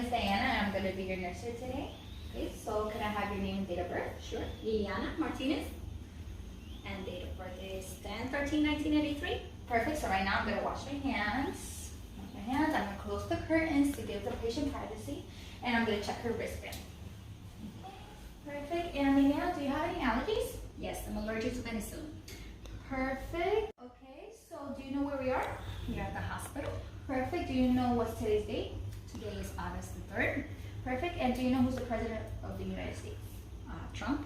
is Diana and I'm going to be your nurse here today. Okay, so can I have your name and date of birth? Sure. Liliana Martinez. And date of birth is 10/13/1983. Perfect. So right now I'm going to wash my hands. Wash my hands. I'm going to close the curtains to give the patient privacy. And I'm going to check her wristband. Okay, perfect. And Liliana, do you have any allergies? Yes, I'm allergic to penicillin. Perfect. Okay, so do you know where we are? We are at the hospital. Perfect. Do you know what's today's date? Today is August the 3rd. Perfect. And do you know who's the President of the United States? Trump.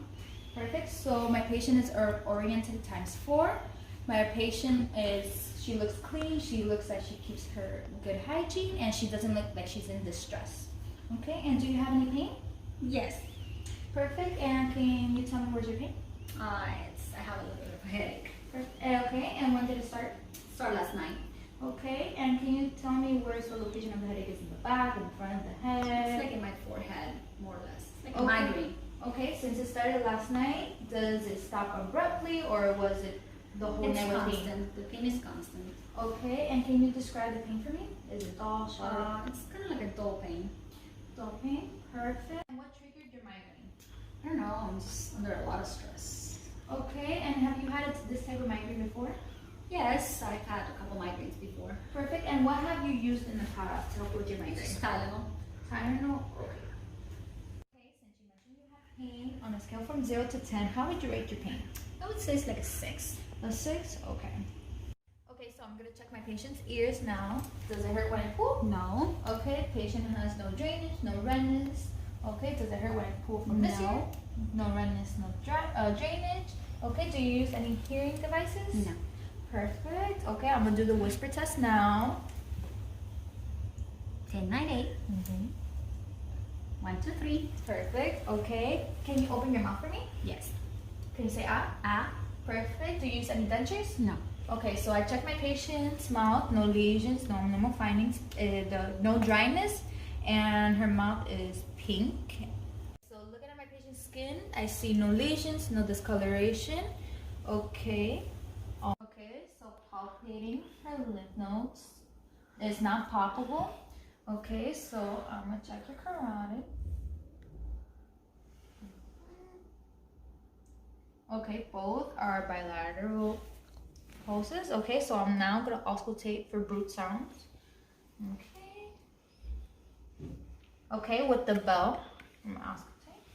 Perfect. So my patient is oriented ×4. My patient she looks clean. She looks like she keeps her good hygiene, and she doesn't look like she's in distress. Okay. And do you have any pain? Yes. Perfect. And can you tell me where's your pain? I have a little bit of a headache. Perfect. Okay. And when did it start? Started last night. Okay. And can you tell me where's the location of the headache? Is in the back, in the front of the head? It's like in my forehead, more or less. It's like a Okay. migraine. Okay, since it started last night, does it stop abruptly or was it the whole It's night with pain? constant. The pain is constant. Okay, and can you describe the pain for me? Is it dull, sharp? It's kind of like a dull pain. Dull pain? Perfect. And what triggered your migraine? I don't know, I'm just under a lot of stress. Okay, and have you had this type of migraine before? Yes, I've had a couple migraines before. Perfect. And what have you used in the past to help with your migraine? Tylenol. Tylenol? Okay. Okay, since you mentioned you have pain, on a scale from 0 to 10, how would you rate your pain? I would say it's like a 6. A 6? Okay. Okay, so I'm going to check my patient's ears now. Does it hurt when I pull? No. Okay, patient has no drainage, no redness. Okay, does it hurt when I pull from this No. ear? No redness, no drainage. Okay, do you use any hearing devices? No. Perfect. Okay, I'm gonna do the whisper test now. 10, 9, 8. 1, 2, 3. Perfect. Okay, can you open your mouth for me? Yes. Can you say ah? Ah. Perfect. Do you use any dentures? No. Okay, so I checked my patient's mouth, no lesions, no normal findings, no dryness, and her mouth is pink. So looking at my patient's skin, I see no lesions, no discoloration. Okay. Okay, so palpating her lymph nodes is not palpable. Okay, so I'm gonna check your carotid. Okay, both are bilateral pulses. Okay, so I'm now gonna auscultate for brute sounds. Okay. Okay, with the bell, I'm gonna auscultate.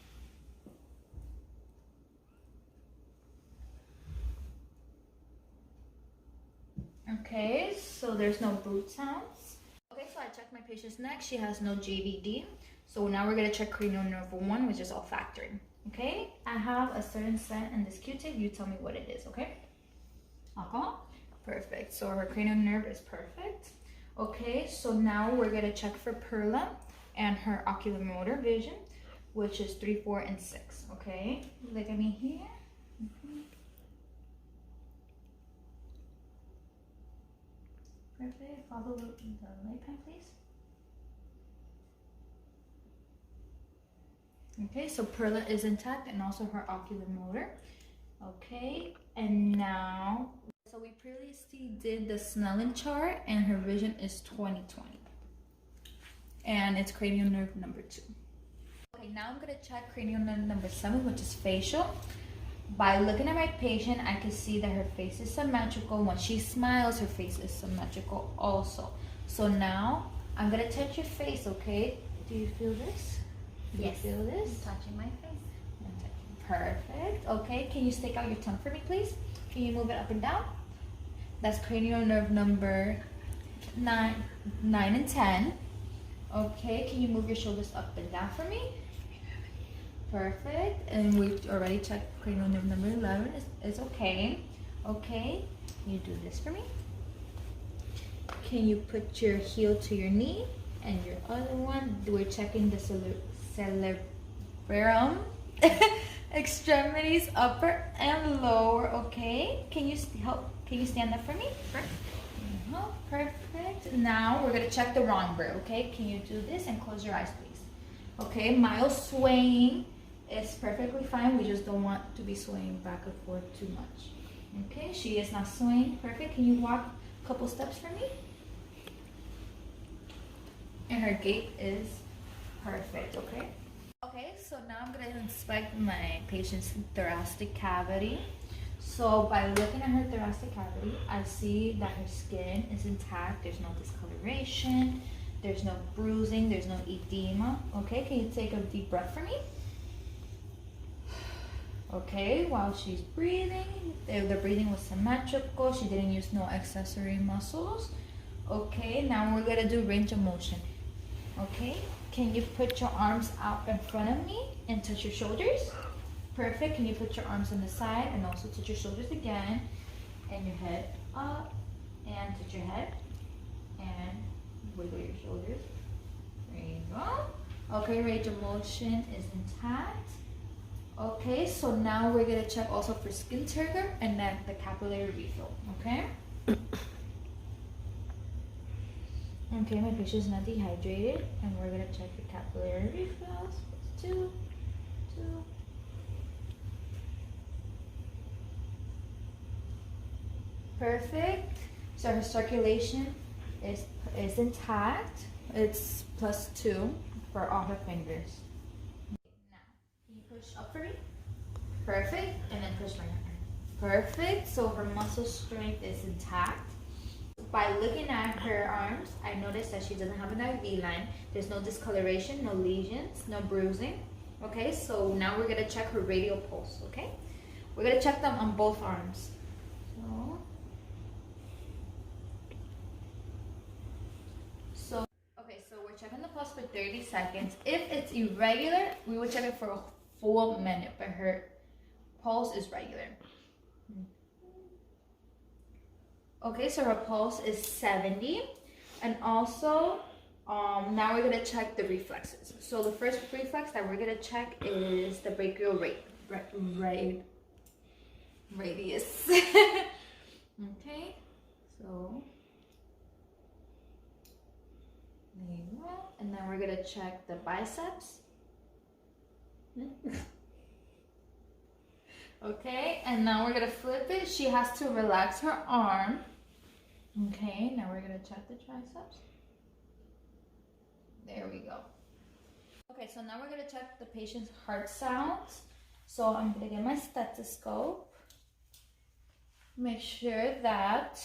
Okay, so there's no brute sounds. Okay, so I checked my patient's neck. She has no JVD. So now we're gonna check cranial nerve 1, which is olfactory. Okay, I have a certain scent in this Q-tip. You tell me what it is, okay? Alcohol. Perfect. So her cranial nerve is perfect. Okay, so now we're gonna check for Perla and her oculomotor vision, which is 3, 4, and 6. Okay, look at me here. Perfect. Follow the light pen, please. Okay, so Perla is intact and also her oculomotor. Okay, and now, so we previously did the Snellen chart and her vision is 20/20. And it's cranial nerve number 2. Okay, now I'm gonna check cranial nerve number 7, which is facial. By looking at my patient, I can see that her face is symmetrical. When she smiles, her face is symmetrical also. So now, I'm gonna touch your face, okay? Do you feel this? Do Yes. you feel this? I'm touching my face. Perfect. Okay, can you stick out your tongue for me, please? Can you move it up and down? That's cranial nerve number 9 and 10. Okay, can you move your shoulders up and down for me? Perfect. And we've already checked cranial nerve number 11. It's okay. Okay, can you do this for me? Can you put your heel to your knee? And your other one, we're checking the cerebrum. Extremities, upper and lower. Okay, can you stand up for me? Sure. Perfect. Now we're gonna check the rhomber. Okay, can you do this and close your eyes, please? Okay, mild swaying is perfectly fine. We just don't want to be swaying back and forth too much. Okay, she is not swaying. Perfect. Can you walk a couple steps for me? And her gait is Perfect, okay? Okay, so now I'm gonna inspect my patient's thoracic cavity. So by looking at her thoracic cavity, I see that her skin is intact. There's no discoloration, there's no bruising, there's no edema. Okay, can you take a deep breath for me? Okay, while she's breathing, the breathing was symmetrical. She didn't use no accessory muscles. Okay, now we're gonna do range of motion. Okay, can you put your arms out in front of me and touch your shoulders? Perfect. Can you put your arms on the side and also touch your shoulders again? And your head up and touch your head and wiggle your shoulders. There you go. Okay, range of motion is intact. Okay, so now we're gonna check also for skin turgor and then the capillary refill. Okay. Okay, my patient's not dehydrated, and we're gonna check the capillary refills. It's 2. Perfect. So her circulation is intact. It's +2 for all her fingers. Now, can you push up for me? Perfect, and then push right hand. Perfect. So her muscle strength is intact. By looking at her arms, I noticed that she doesn't have an IV line. There's no discoloration, no lesions, no bruising. Okay, so now we're gonna check her radial pulse. Okay, we're gonna check them on both arms. So we're checking the pulse for 30 seconds. If it's irregular, we would check it for a full minute, but her pulse is regular. Okay, so her pulse is 70. And also, now we're gonna check the reflexes. So the first reflex that we're gonna check is the brachial radius. Okay, so there you go. And then we're gonna check the biceps. Okay, and now we're gonna flip it. She has to relax her arm. Okay, now we're gonna check the triceps. There we go. Okay, so now we're gonna check the patient's heart sounds. So I'm gonna get my stethoscope. Make sure that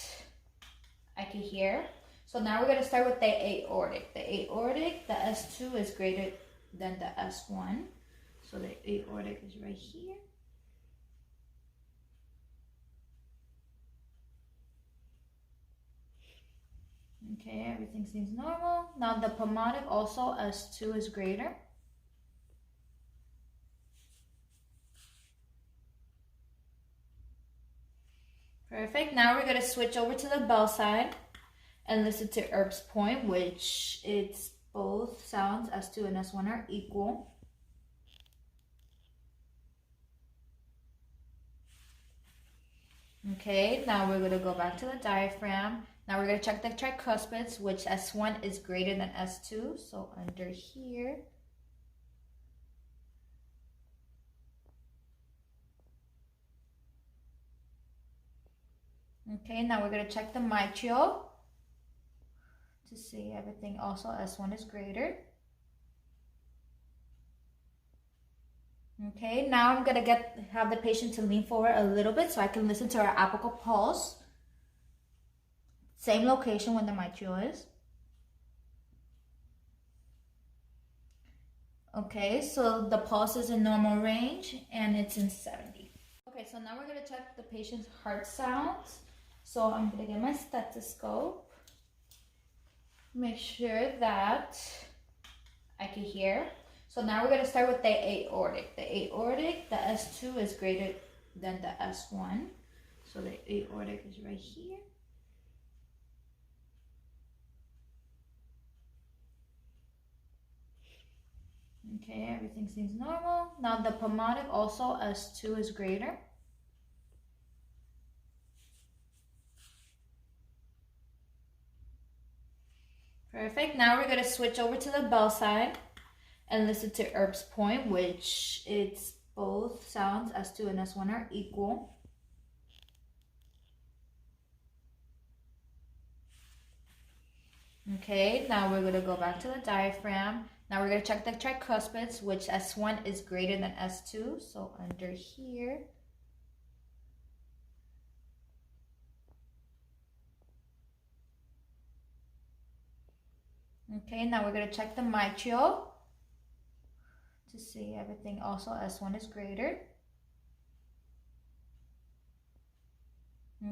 I can hear. So now we're gonna start with the aortic. The aortic, the S2 is greater than the S1. So the aortic is right here. Okay, everything seems normal. Now the pulmonic also S2 is greater. Perfect. Now we're gonna switch over to the bell side and listen to Erb's point, which it's both sounds S2 and S1 are equal. Okay, now we're gonna go back to the diaphragm. Now we're gonna check the tricuspids, which S1 is greater than S2, so under here. Okay, now we're gonna check the mitral to see everything also S1 is greater. Okay, now I'm gonna have the patient to lean forward a little bit so I can listen to our apical pulse. Same location when the mitral is. Okay, so the pulse is in normal range and it's in 70. Okay, so now we're gonna check the patient's heart sounds. So I'm gonna get my stethoscope. Make sure that I can hear. So now we're gonna start with the aortic. The aortic, the S2 is greater than the S1. So the aortic is right here. Okay, everything seems normal. Now the pulmonic also S2 is greater. Perfect. Now we're gonna switch over to the bell side and listen to Erb's point, which it's both sounds S2 and S1 are equal. Okay, now we're gonna go back to the diaphragm. Now we're gonna check the tricuspids, which S1 is greater than S2. So under here. Okay, now we're gonna check the mitral to see everything also S1 is greater.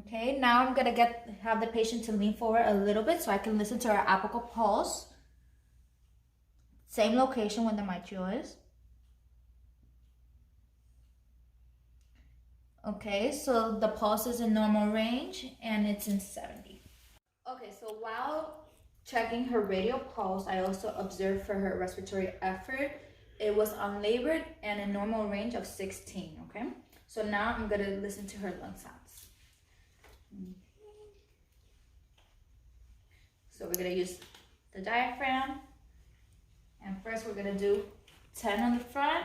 Okay, now I'm gonna have the patient to lean forward a little bit so I can listen to her apical pulse. Same location when the mitral is. Okay, so the pulse is in normal range and it's in 70. Okay, so while checking her radial pulse, I also observed for her respiratory effort. It was unlabored and a normal range of 16, okay? So now I'm gonna listen to her lung sounds. So we're gonna use the diaphragm. And first we're gonna do 10 on the front,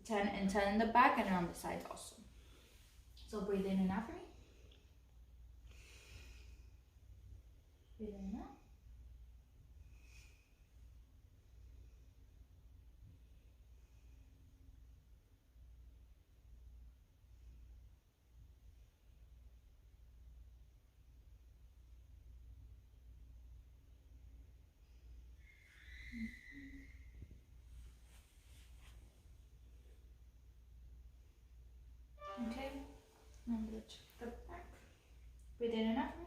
10 and 10 in the back, and on the sides also. So breathe in and out for me. Breathe in and out. Okay, I'm gonna check the back. Breathe in and out for me.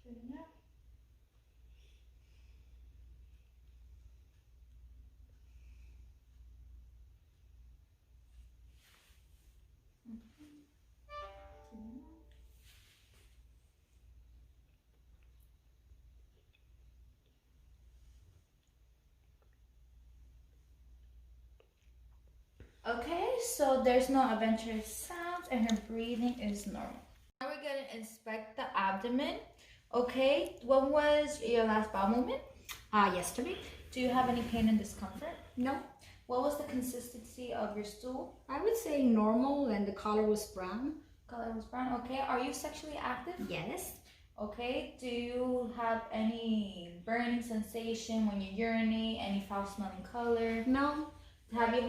Breathe in and out. Okay, so there's no adventurous sounds and her breathing is normal. Now we're gonna inspect the abdomen. Okay, when was your last bowel movement? Yesterday. Do you have any pain and discomfort? No. What was the consistency of your stool? I would say normal, and the color was brown. Color was brown. Okay, are you sexually active? Yes. Okay, do you have any burning sensation when you urinate? Any foul smelling color? No.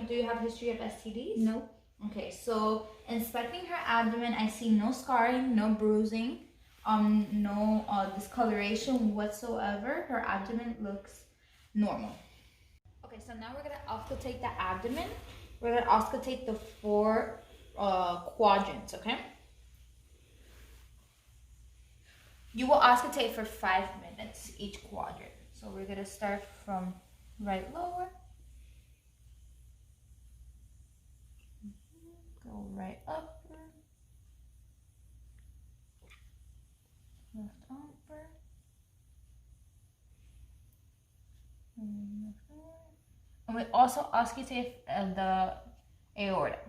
Do you have history of STDs? No. Okay, so inspecting her abdomen, I see no scarring, no bruising, no discoloration whatsoever. Her abdomen looks normal. Okay, so now we're gonna auscultate the abdomen. We're gonna auscultate the 4 quadrants, okay? You will auscultate for 5 minutes each quadrant. So we're gonna start from right lower. Go right upper, left upper, and left lower. And we also auscultate the aorta.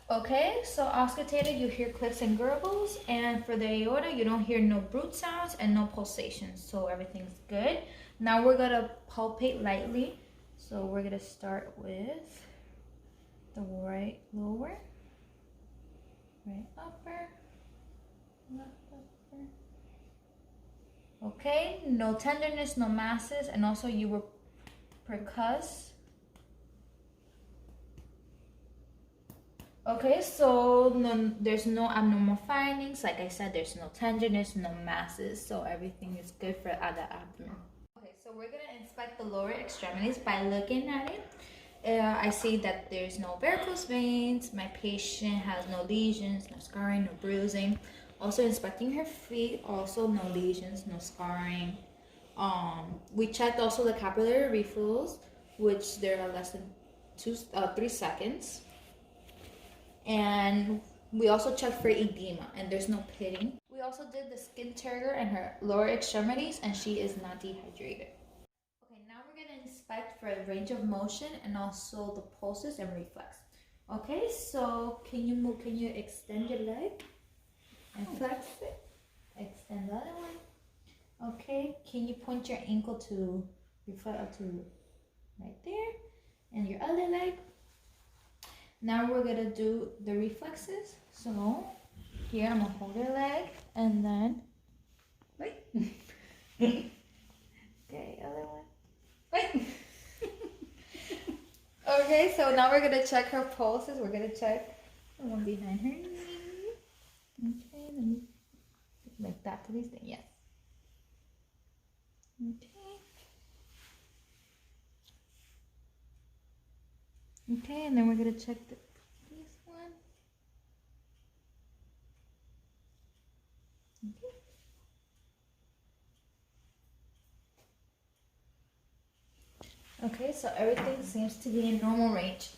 Okay, so auscultated, you hear clicks and gurgles, and for the aorta, you don't hear no brute sounds and no pulsations, so everything's good. Now we're gonna palpate lightly. So we're gonna start with the right lower, right upper, left upper. Okay, no tenderness, no masses, and also you were percussed. Okay, so there's no abnormal findings. Like I said, there's no tenderness, no masses, so everything is good for the abdomen. Okay, so we're gonna inspect the lower extremities by looking at it. I see that there's no varicose veins. My patient has no lesions, no scarring, no bruising. Also inspecting her feet, also no lesions, no scarring. We checked also the capillary refills, which there are less than 3 seconds. And we also checked for edema, and there's no pitting. We also did the skin turgor in her lower extremities, and she is not dehydrated. Okay, now we're gonna inspect for a range of motion and also the pulses and reflex. Okay, so can you extend your leg and flex it? Extend the other one. Okay, can you point your ankle to reflect up to right there? and your other leg. Now we're gonna do the reflexes. So here I'm gonna hold your leg and then Wait. okay, other one. Wait. Okay, so now we're gonna check her pulses. We're gonna check the one behind her knee. Okay, let me like that, please. Then yes. Okay. Okay, and then we're gonna check this one. Okay. Okay, so everything seems to be in normal range.